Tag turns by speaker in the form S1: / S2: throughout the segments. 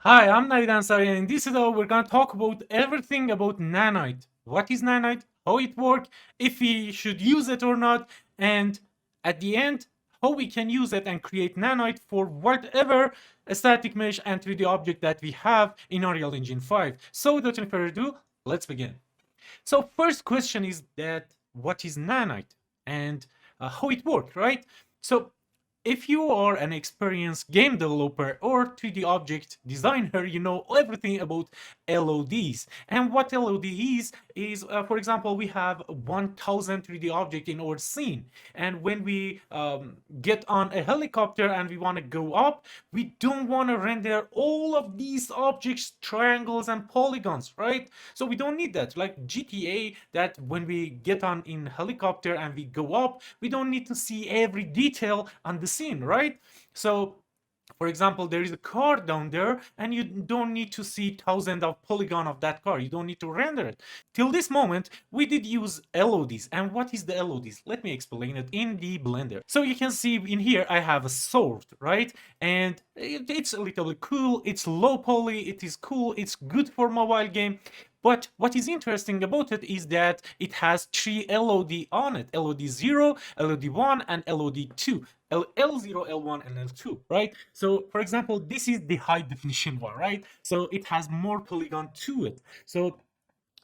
S1: Hi, I'm Nanite, and in this video we're gonna talk about everything about Nanite. What is Nanite? How it works? If we should use it or not? And at the end, how we can use it and create Nanite for whatever static mesh and 3D object that we have in Unreal Engine 5. So without any further ado, let's begin. So first question is that what is Nanite and how it works, right? So if you are an experienced game developer or 3D object designer, you know everything about LODs. And what LOD is, for example, we have 1000 3D object in our scene. And when we get on a helicopter and we want to go up, we don't want to render all of these objects, triangles and polygons, right? So we don't need that. Like GTA, that when we get on in helicopter and we go up, we don't need to see every detail on the scene, right? So for example, there is a car down there and you don't need to see thousands of polygon of that car. You don't need to render it. Till this moment, we did use LODs. And what is the LODs? Let me explain it in the Blender. So you can see in here, I have a sword, right? And it's a little bit cool. It's low poly. It is cool. It's good for mobile game. But what is interesting about it is that it has three LOD on it: LOD 0, LOD 1, and LOD 2. L0, L1, and L2, right? So, for example, this is the high definition one, right? So it has more polygon to it. So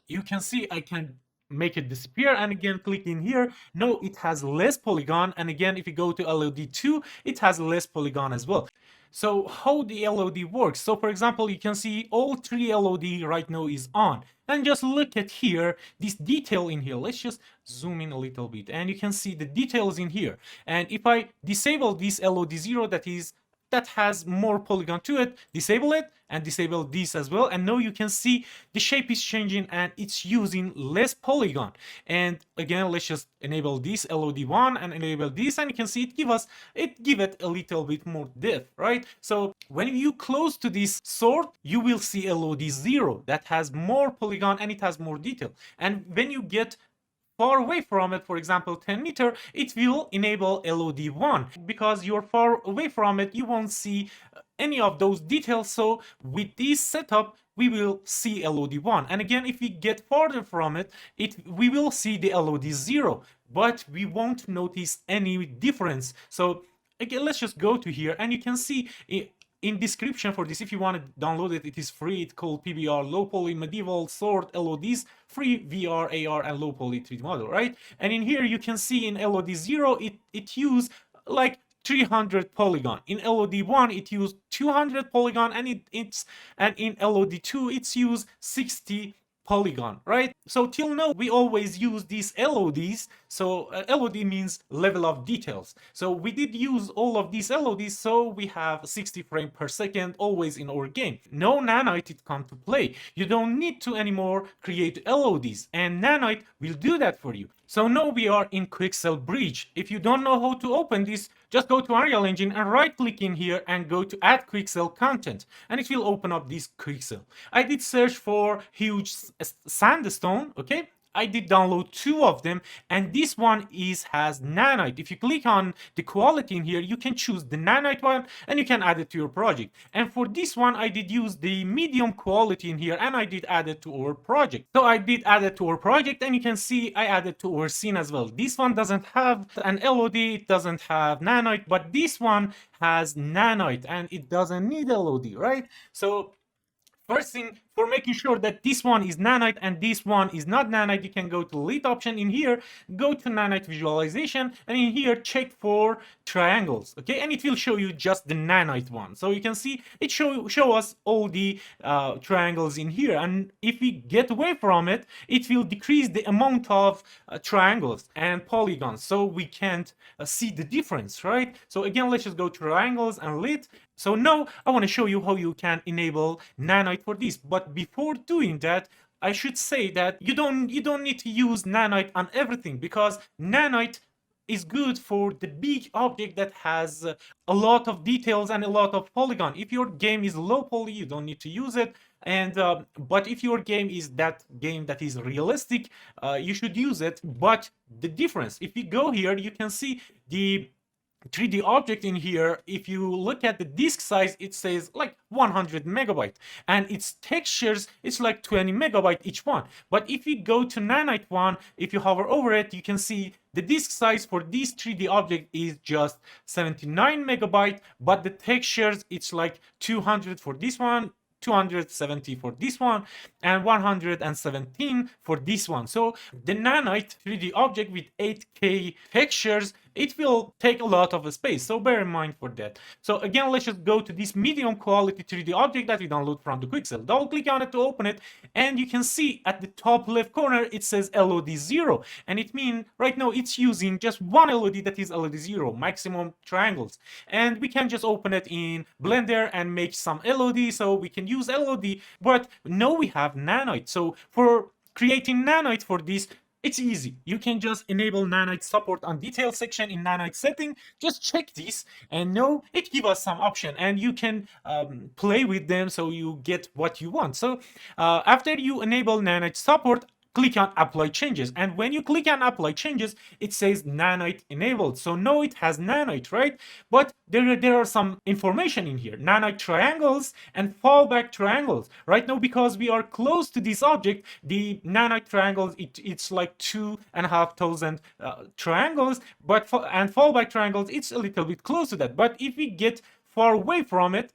S1: you can see I can make it disappear and again click in here. No, it has less polygon, and again if you go to LOD2, it has less polygon as well. So how the LOD works? So for example, you can see all three LOD right now is on. And just look at here, this detail in here. Let's just zoom in a little bit and you can see the details in here. And if I disable this LOD0 that has more polygon to it, disable it and disable this as well, and now you can see the shape is changing and it's using less polygon. And again, let's just enable this LOD1 and enable this, and you can see give it a little bit more depth, right? So when you close to this sword, you will see LOD0 that has more polygon and it has more detail. And when you get far away from it, for example 10 meter, it will enable LOD1. Because you're far away from it, you won't see any of those details. So with this setup, we will see LOD1. And again, if we get farther from it, we will see the LOD0, but we won't notice any difference. So again, let's just go to here and you can see in description for this, if you want to download it, it is free. It's called PBR Low Poly Medieval Sword LODs, free VR, AR, and low poly 3D model, right? And in here you can see in LOD 0 it used like 300 polygon. In LOD 1 it used 200 polygon, and and in LOD 2 it's used 60 polygon, right? So till now we always use these LODs. So LOD means level of details. So we did use all of these LODs, so we have 60 frames per second always in our game. No Nanite it come to play. You don't need to anymore create LODs, and Nanite will do that for you. So now we are in Quixel Bridge. If you don't know how to open this, just go to Unreal Engine and right click in here and go to add Quixel content, and it will open up this Quixel. I did search for huge sandstone, okay? I did download two of them, and this one has Nanite. If you click on the quality in here, you can choose the Nanite one and you can add it to your project. And for this one, I did use the medium quality in here and I did add it to our project. So I did add it to our project, and you can see I added to our scene as well. This one doesn't have an LOD, it doesn't have Nanite, but this one has Nanite and it doesn't need LOD, right? So first thing, for making sure that this one is Nanite and this one is not Nanite, you can go to lead option in here, go to Nanite visualization, and in here check for triangles, okay? And it will show you just the Nanite one. So you can see it show us all the triangles in here, and if we get away from it, it will decrease the amount of triangles and polygons, so we can't see the difference, right? So again, let's just go to triangles and lead. So now I want to show you how you can enable Nanite for this. But before doing that, I should say that you don't need to use Nanite on everything, because Nanite is good for the big object that has a lot of details and a lot of polygon. If your game is low poly, you don't need to use it. And but if your game is that is realistic, you should use it. But the difference, if you go here, you can see the 3D object in here, if you look at the disk size, it says like 100 megabyte, and its textures, it's like 20 megabyte each one. But if you go to Nanite one, if you hover over it, you can see the disk size for this 3D object is just 79 megabyte, but the textures, it's like 200 for this one, 270 for this one, and 117 for this one. So the Nanite 3D object with 8K textures, it will take a lot of space, so bear in mind for that. So again, let's just go to this medium quality 3D object that we download from the Quixel. Double click on it to open it, and you can see at the top left corner it says LOD0, and it means right now it's using just one LOD, that is LOD0, maximum triangles. And we can just open it in Blender and make some LOD, so we can use LOD. But now we have Nanite. So for creating Nanite for this, it's easy. You can just enable Nanite support on detail section in Nanite setting. Just check this, and no, it give us some option, and you can play with them so you get what you want. So after you enable Nanite support, click on apply changes, and when you click on apply changes, it says Nanite enabled. So no, it has Nanite, right? But there are some information in here: Nanite triangles and fallback triangles. Right now, because we are close to this object, the Nanite triangles, it's like 2,500 triangles, but and fallback triangles, it's a little bit close to that. But if we get far away from it,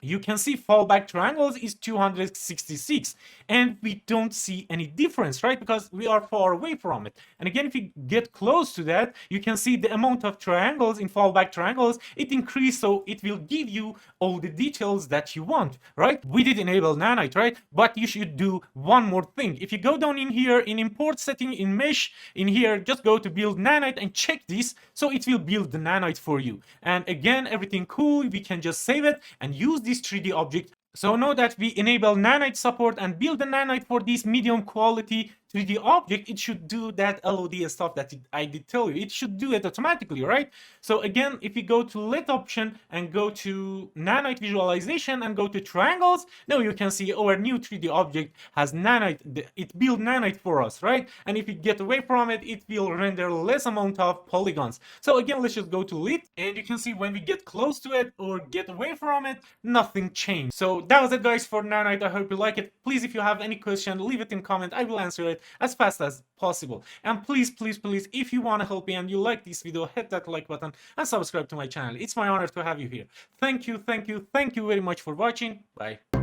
S1: you can see fallback triangles is 266, and we don't see any difference, right? Because we are far away from it. And again, if you get close to that, you can see the amount of triangles in fallback triangles, it increased, so it will give you all the details that you want, right? We did enable Nanite, right? But you should do one more thing. If you go down in here in import setting in mesh, in here, just go to build Nanite and check this, so it will build the Nanite for you. And again, everything cool, we can just save it and use this 3D object. So now that we enable Nanite support and build the Nanite for this medium quality 3D object, it should do that LOD stuff that I did tell you. It should do it automatically, right? So again, if you go to let option and go to Nanite visualization and go to triangles, now you can see our new 3D object has Nanite. It built Nanite for us, right? And if you get away from it, it will render less amount of polygons. So again, let's just go to lit, and you can see when we get close to it or get away from it, nothing changed. So that was it, guys, for Nanite. I hope you like it. Please, if you have any question, leave it in comment. I will answer it as fast as possible. And please, please, please, if you want to help me and you like this video, hit that like button and subscribe to my channel. It's my honor to have you here. Thank you, thank you, thank you very much for watching. Bye.